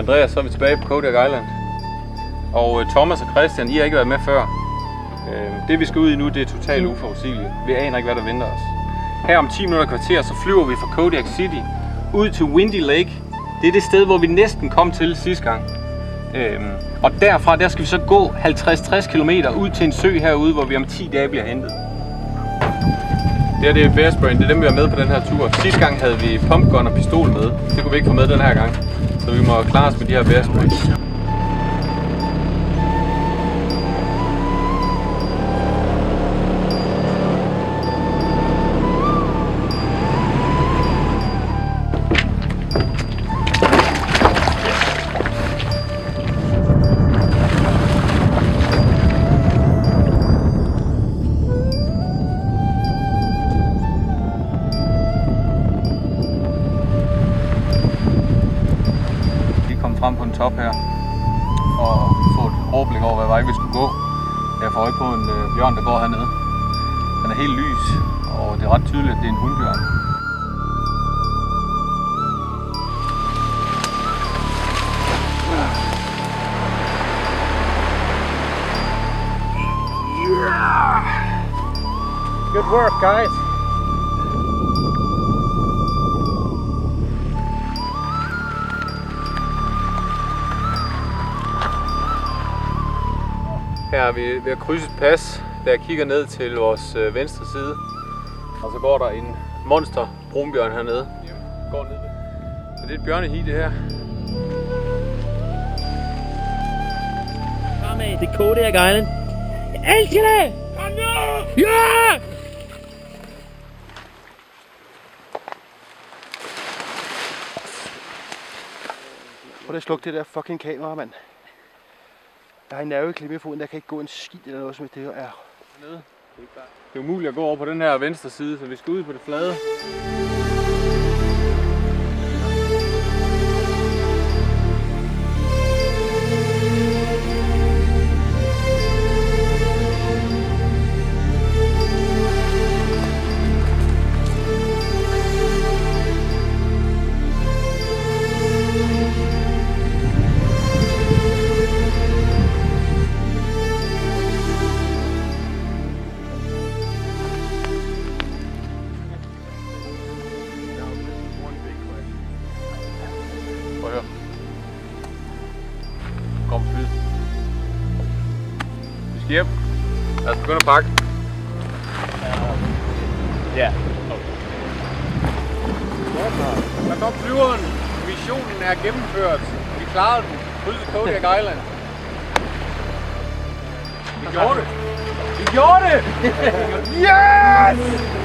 Andreas, så er vi tilbage på Kodiak Island. Og Thomas og Christian, I har ikke været med før. Det vi skal ud i nu, det er totalt uforudsigeligt. Vi aner ikke, hvad der venter os. Her om 10 minutter kvarter, så flyver vi fra Kodiak City ud til Windy Lake. Det er det sted, hvor vi næsten kom til sidste gang. Og derfra, der skal vi så gå 50-60 km ud til en sø herude, hvor vi om 10 dage bliver hentet. Det er bear sprayen, det er dem, vi har med på den her tur. Sidste gang havde vi pumpgun og pistol med. Det kunne vi ikke få med den her gang. Så vi må klare os med de her bear sprays. Frem på en top her og få et overblik over, hvad vej vi skulle gå. Jeg får øje på en bjørn, der går hernede. Den er helt lys, og det er ret tydeligt, at det er en hundbjørn. Good work, guys. Her er vi ved at krydse et pas, der jeg kigger ned til vores venstre side. Og så går der en monster brunbjørn hernede. Går ned. Så det er et bjørnehi, det her. Kom med, det er Kodiak Island. Jeg elsker det! Kom nu! Ja! Prøv at slukke det der fucking kamera, mand. Jeg har en nerveklemme i foden, der kan ikke gå en skid eller noget som det er. Nede. Det er umuligt at gå over på den her venstre side, så vi skal ud på det flade. Prøv at høre. Kom flyet. Vi skal hjem. Lad os begynde at pakke. Ja. Der kom flyveren. Missionen er gennemført. Vi klarede den. Krydset Kodiak Island. Vi gjorde det. Vi gjorde det! Yes!